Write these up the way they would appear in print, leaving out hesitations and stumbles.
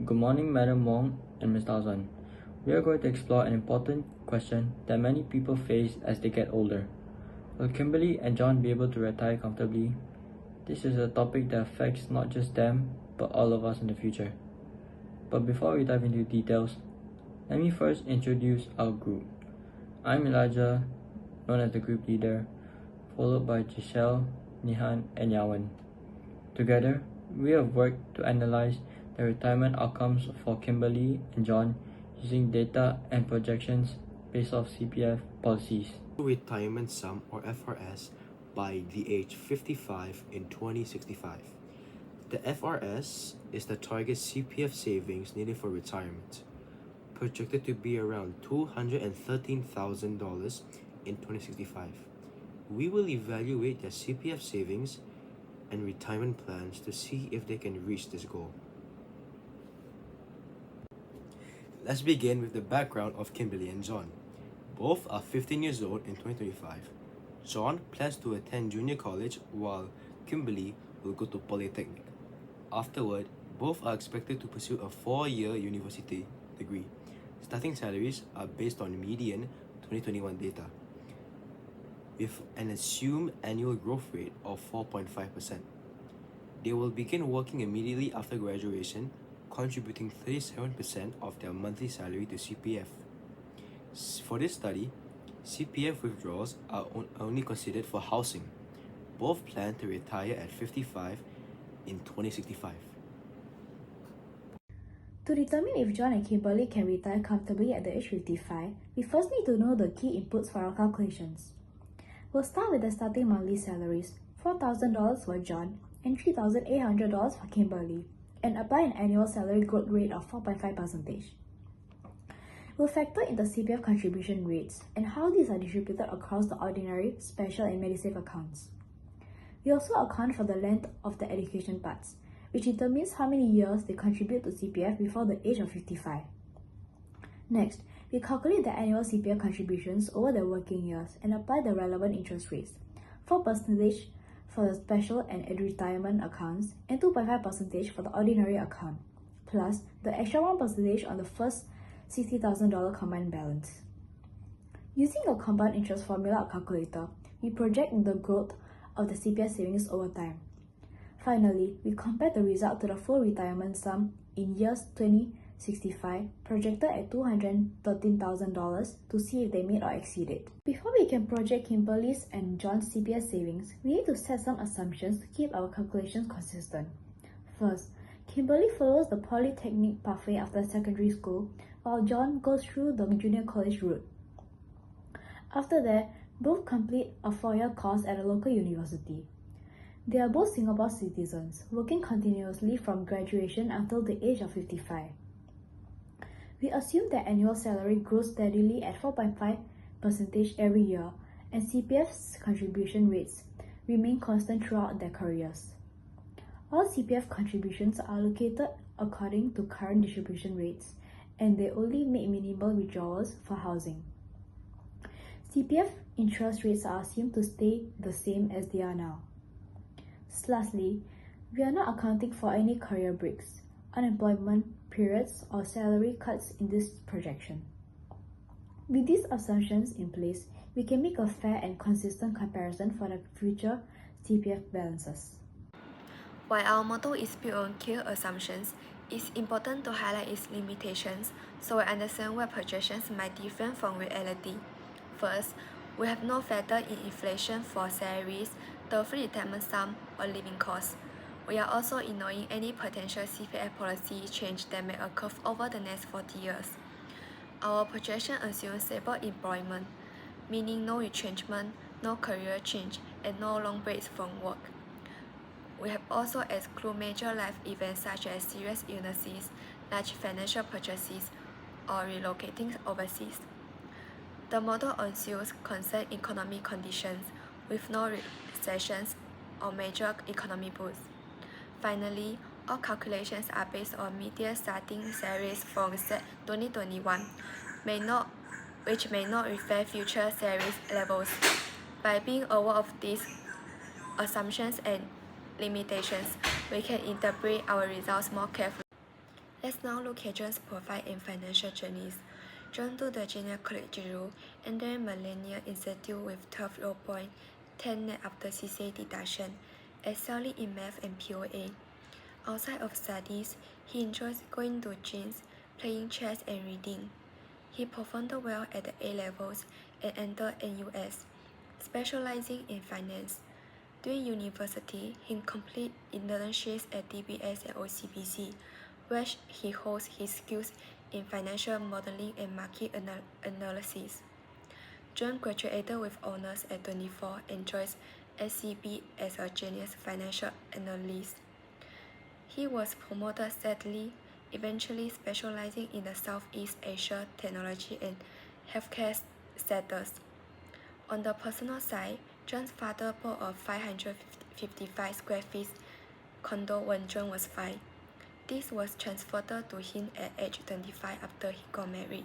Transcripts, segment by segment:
Good morning, Madam Wong and Mr. Azan. We are going to explore an important question that many people face as they get older. Will Kimberly and John be able to retire comfortably? This is a topic that affects not just them, but all of us in the future. But before we dive into details, let me first introduce our group. I'm Elijah, known as the group leader, followed by Giselle, Nihan, and Yawan. Together, we have worked to analyze the retirement outcomes for Kimberly and John using data and projections based off CPF policies. Retirement sum or FRS by the age 55 in 2065. The FRS is the target CPF savings needed for retirement, projected to be around $213,000 in 2065. We will evaluate their CPF savings and retirement plans to see if they can reach this goal. Let's begin with the background of Kimberly and John. Both are 15 years old in 2025. John plans to attend junior college while Kimberly will go to polytechnic. Afterward, both are expected to pursue a 4-year university degree. Starting salaries are based on median 2021 data, with an assumed annual growth rate of 4.5%. They will begin working immediately after graduation, contributing 37% of their monthly salary to CPF. For this study, CPF withdrawals are only considered for housing. Both plan to retire at 55 in 2065. To determine if John and Kimberly can retire comfortably at the age 55, we first need to know the key inputs for our calculations. We'll start with the starting monthly salaries, $4,000 for John and $3,800 for Kimberly, and apply an annual salary growth rate of 4.5%. We'll factor in the CPF contribution rates and how these are distributed across the ordinary, special, and Medisave accounts. We also account for the length of the education parts, which determines how many years they contribute to CPF before the age of 55. Next, we calculate the annual CPF contributions over the working years and apply the relevant interest rates, 4% for the special and retirement accounts and 2.5% for the ordinary account, plus the extra 1% on the first $60,000 combined balance. Using a compound interest formula or calculator, we project the growth of the CPF savings over time. Finally, we compare the result to the full retirement sum in years 2065, projected at $213,000 to see if they meet or exceed it. Before we can project Kimberly's and John's CPF savings, we need to set some assumptions to keep our calculations consistent. First, Kimberly follows the polytechnic pathway after secondary school, while John goes through the junior college route. After that, both complete a 4-year course at a local university. They are both Singapore citizens, working continuously from graduation until the age of 55. We assume that annual salary grows steadily at 4.5% every year, and CPF's contribution rates remain constant throughout their careers. All CPF contributions are allocated according to current distribution rates, and they only make minimal withdrawals for housing. CPF interest rates are assumed to stay the same as they are now. Lastly, we are not accounting for any career breaks, unemployment periods, or salary cuts in this projection. With these assumptions in place, we can make a fair and consistent comparison for the future CPF balances. While our model is built on clear assumptions, it's important to highlight its limitations so we understand where projections might differ from reality. First, we have not factored in inflation for salaries, the free retirement sum, or living costs. We are also ignoring any potential CPF policy change that may occur over the next 40 years. Our projection assumes stable employment, meaning no retrenchment, no career change, and no long breaks from work. We have also excluded major life events such as serious illnesses, large financial purchases, or relocating overseas. The model assumes constant economic conditions with no recessions or major economic boosts. Finally, all calculations are based on median starting salaries from 2021, which may not reflect future salaries levels. By being aware of these assumptions and limitations, we can interpret our results more carefully. Let's now look at John's profile and financial journeys. John to the junior college route and then Millennium Institute with 12.10 net after CCA deduction, excelling in math and POA. Outside of studies, he enjoys going to gyms, playing chess and reading. He performed well at the A levels and entered NUS, specializing in finance. During university, he completed internships at DBS and OCBC, where he honed his skills in financial modeling and market analysis. John graduated with honors at 24 and joined SCB as a junior financial analyst. He was promoted steadily, eventually specializing in the Southeast Asia technology and healthcare sectors. On the personal side, John's father bought a 555 square feet condo when John was 5. This was transferred to him at age 25 after he got married.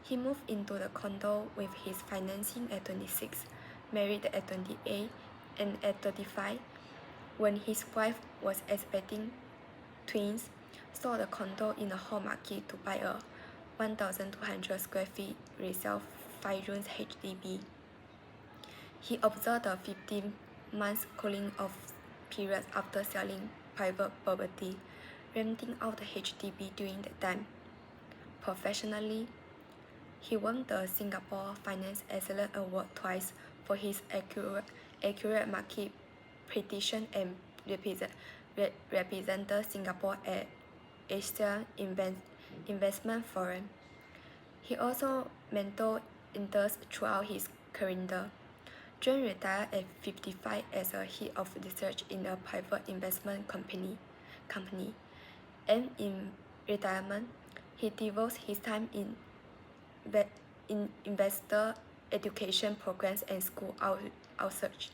He moved into the condo with his financing at 26, married at 28, and at 35, when his wife was expecting twins, sold the condo in the home market to buy a 1,200 square feet resale 5-room HDB. He observed a 15 months cooling off period after selling private property, renting out the HDB during that time. Professionally, he won the Singapore Finance Excellence Award twice for his accurate market prediction and represented Singapore at Asia Investment Forum. He also mentored interns throughout his career. John retired at 55 as a head of research in a private investment company. And in retirement, he devotes his time in investor education programs and school outreach.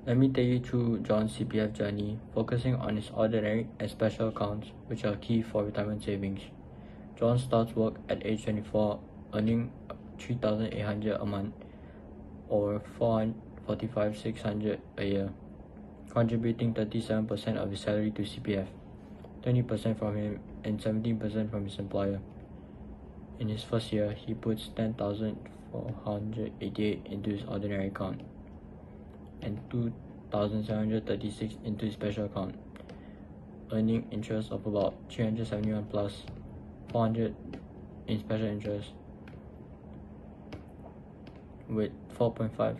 Let me take you through John's CPF journey, focusing on his ordinary and special accounts, which are key for retirement savings. John starts work at age 24, earning $3,800 a month, or $445,600 a year, contributing 37% of his salary to CPF, 20% from him and 17% from his employer. In his first year, he puts $10,488 into his ordinary account and $2,736 into his special account, earning interest of about $371 plus $400 in special interest, with 4.5%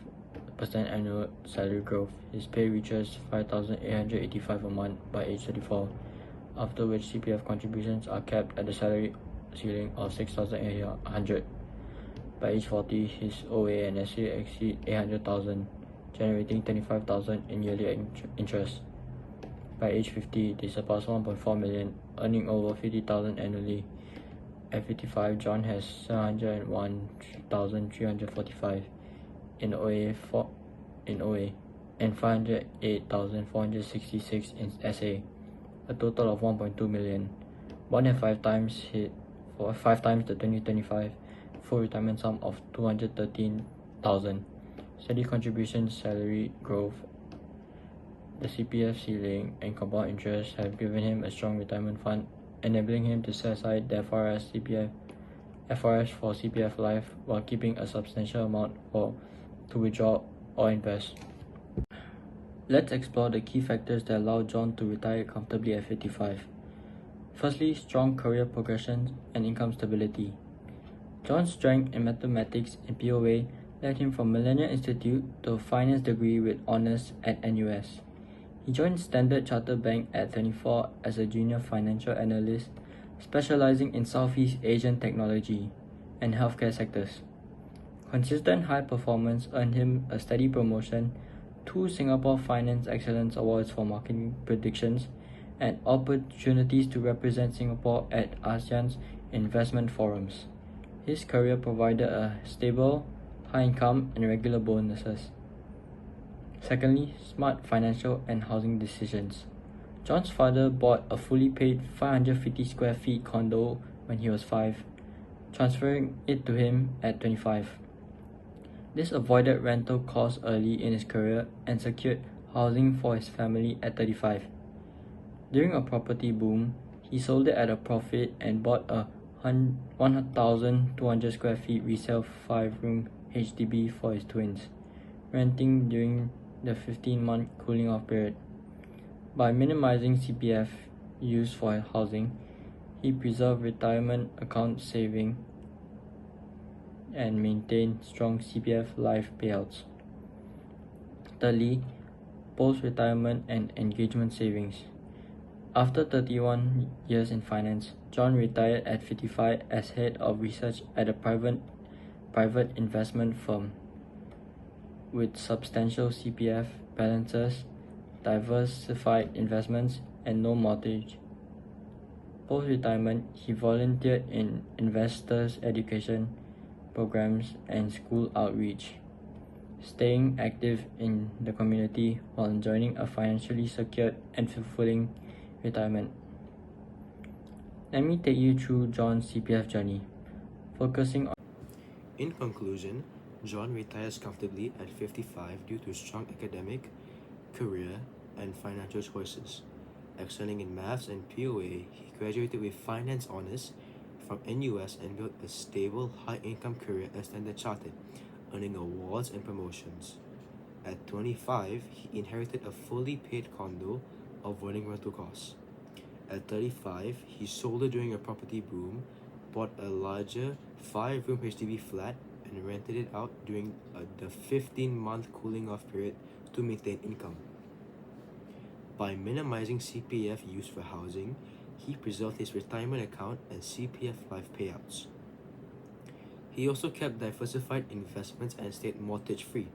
annual salary growth. His pay reaches $5,885 a month by age 34, after which CPF contributions are capped at the salary ceiling of $6,800. By age 40, his OA and SA exceed $800,000, generating $25,000 in yearly interest. By age 50, they surpass $1.4 million, earning over $50,000 annually. At 55, John has $701,345 in OA and $508,466 in SA, a total of $1.2 million, more than 5 times the 2025 full retirement sum of $213,000. Steady contributions, salary growth, the CPF ceiling, and compound interest have given him a strong retirement fund, enabling him to set aside the FRS for CPF life while keeping a substantial amount to withdraw or invest. Let's explore the key factors that allow John to retire comfortably at 55. Firstly, strong career progression and income stability. John's strength in mathematics and POA led him from Millennium Institute to a finance degree with honors at NUS. He joined Standard Chartered Bank at 24 as a junior financial analyst, specializing in Southeast Asian technology and healthcare sectors. Consistent high performance earned him a steady promotion, 2 Singapore Finance Excellence Awards for marketing predictions, and opportunities to represent Singapore at ASEAN's investment forums. His career provided a stable, high income, and regular bonuses. Secondly, smart financial and housing decisions. John's father bought a fully paid 550 square feet condo when he was 5, transferring it to him at 25. This avoided rental costs early in his career and secured housing for his family at 35. During a property boom, he He sold it at a profit and bought a 1,200 square feet resale 5-room HDB for his twins, renting during the 15-month cooling off period. By minimizing CPF used for housing, he preserved retirement account saving and maintained strong CPF life payouts. Thirdly, post-retirement and engagement savings. After 31 years in finance, John retired at 55 as head of research at a private investment firm. With substantial CPF balances, diversified investments, and no mortgage. Post-retirement, he volunteered in investors' education programs and school outreach, staying active in the community while enjoying a financially secured and fulfilling retirement. Let me take you through John's CPF journey, focusing on. In conclusion, John retires comfortably at 55 due to strong academic, career, and financial choices. Excelling in maths and POA, he graduated with finance honors from NUS and built a stable, high-income career as Standard Chartered, earning awards and promotions. At 25, he inherited a fully paid condo, avoiding rental costs. At 35, he sold it during a property boom, bought a larger 5-room HDB flat, and rented it out during the 15-month cooling off period to maintain income. By minimizing CPF use for housing, he preserved his retirement account and CPF life payouts. He also kept diversified investments and stayed mortgage-free.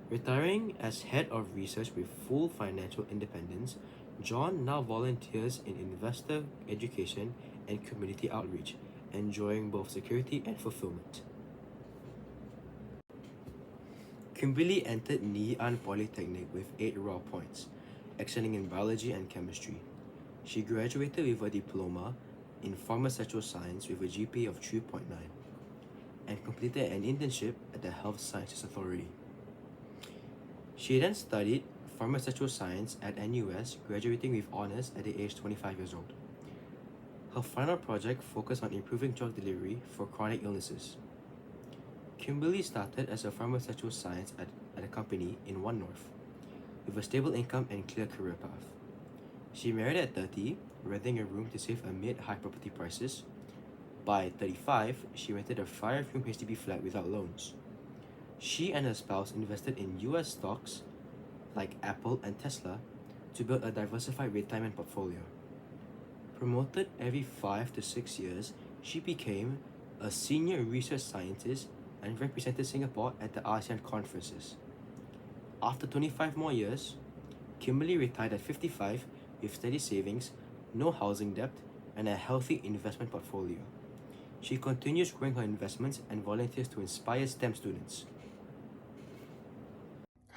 Retiring as head of research with full financial independence, John now volunteers in investor education and community outreach, enjoying both security and fulfillment. Kimberly entered Ngee Ann Polytechnic with 8 raw points, excelling in biology and chemistry. She graduated with a diploma in pharmaceutical science with a GPA of 3.9 and completed an internship at the Health Sciences Authority. She then studied pharmaceutical science at NUS, graduating with honors at the age 25 years old. Her final project focused on improving drug delivery for chronic illnesses. Kimberly started as a pharmaceutical science at a company in One North, with a stable income and clear career path. She married at 30, renting a room to save amid high property prices. By 35, she rented a 5-room HDB flat without loans. She and her spouse invested in US stocks like Apple and Tesla to build a diversified retirement portfolio. Promoted every 5 to 6 years, she became a senior research scientist and represented Singapore at the ASEAN conferences. After 25 more years, Kimberly retired at 55 with steady savings, no housing debt, and a healthy investment portfolio. She continues growing her investments and volunteers to inspire STEM students.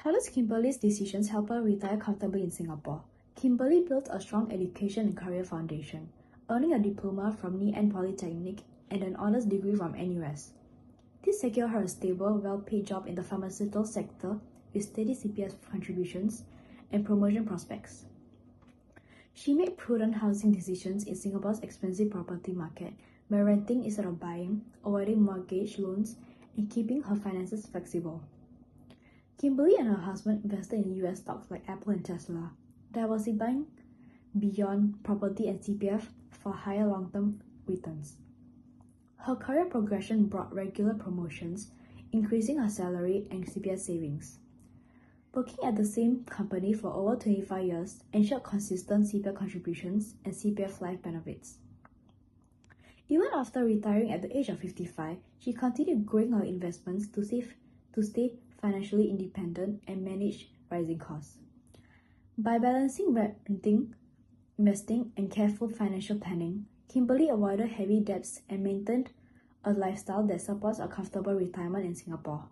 How does Kimberly's decisions help her retire comfortably in Singapore? Kimberly built a strong education and career foundation, earning a diploma from Ngee Ann Polytechnic and an honors degree from NUS. This secured her a stable, well-paid job in the pharmaceutical sector with steady CPF contributions and promotion prospects. She made prudent housing decisions in Singapore's expensive property market by renting instead of buying, avoiding mortgage loans, and keeping her finances flexible. Kimberly and her husband invested in US stocks like Apple and Tesla, diversifying beyond property and CPF for higher long-term returns. Her career progression brought regular promotions, increasing her salary and CPF savings. Working at the same company for over 25 years ensured consistent CPF contributions and CPF life benefits. Even after retiring at the age of 55, she continued growing her investments to stay financially independent and manage rising costs. By balancing renting, investing, and careful financial planning, Kimberly avoided heavy debts and maintained a lifestyle that supports a comfortable retirement in Singapore.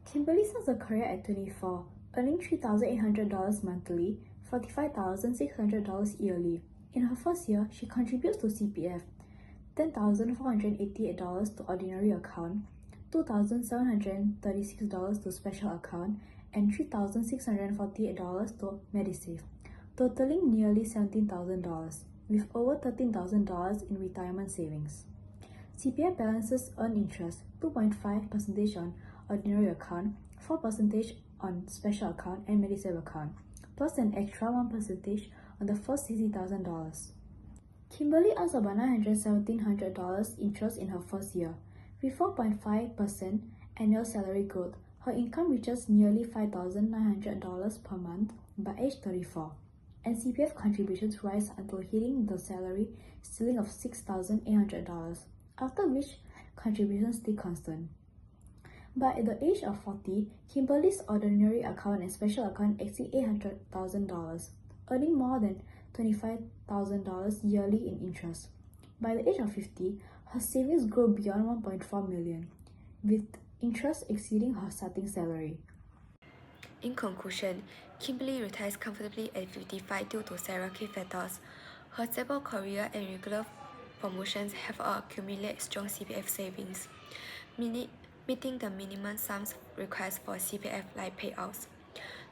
Kimberly starts her career at 24, earning $3,800 monthly, $45,600 yearly. In her first year, she contributes to CPF, $10,488 to ordinary account, $2,736 to special account, and $3,648 to Medisave, totaling nearly $17,000, with over $13,000 in retirement savings. CPF balances earn interest 2.5% on ordinary account, 4% on special account and Medisave account, plus an extra 1% on the first $60,000. Kimberly earns about $917 interest in her first year. With 4.5% annual salary growth, her income reaches nearly $5,900 per month by age 34, and CPF contributions rise until hitting the salary ceiling of $6,800, after which contributions stay constant. By the age of 40, Kimberly's ordinary account and special account exceed $800,000, earning more than $25,000 yearly in interest. By the age of 50, her savings grow beyond $1.4 million, with interest exceeding her starting salary. In conclusion, Kimberly retires comfortably at 55 due to several key factors. Her stable career and regular promotions have accumulated strong CPF savings, meeting the minimum sums required for CPF-like payouts.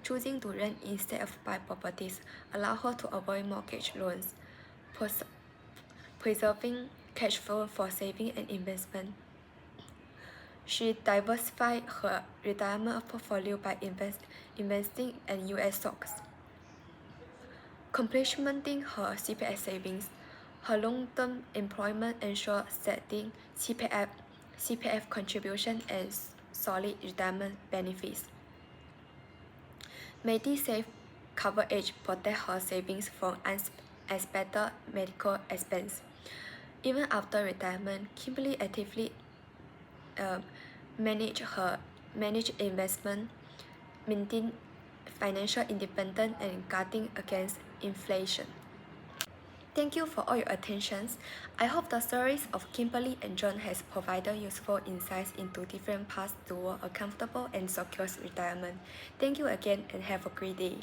Choosing to rent instead of buy properties allow her to avoid mortgage loans, preserving cash flow for saving and investment. She diversified her retirement portfolio by investing in US stocks, complementing her CPF savings. Her long-term employment ensures steady CPF contribution and solid retirement benefits. Medisave coverage protects her savings from unexpected medical expense. Even after retirement, Kimberly actively manage investment, maintain financial independence, and guarding against inflation. Thank you for all your attentions. I hope the stories of Kimberly and John has provided useful insights into different paths toward a comfortable and secure retirement. Thank you again and have a great day.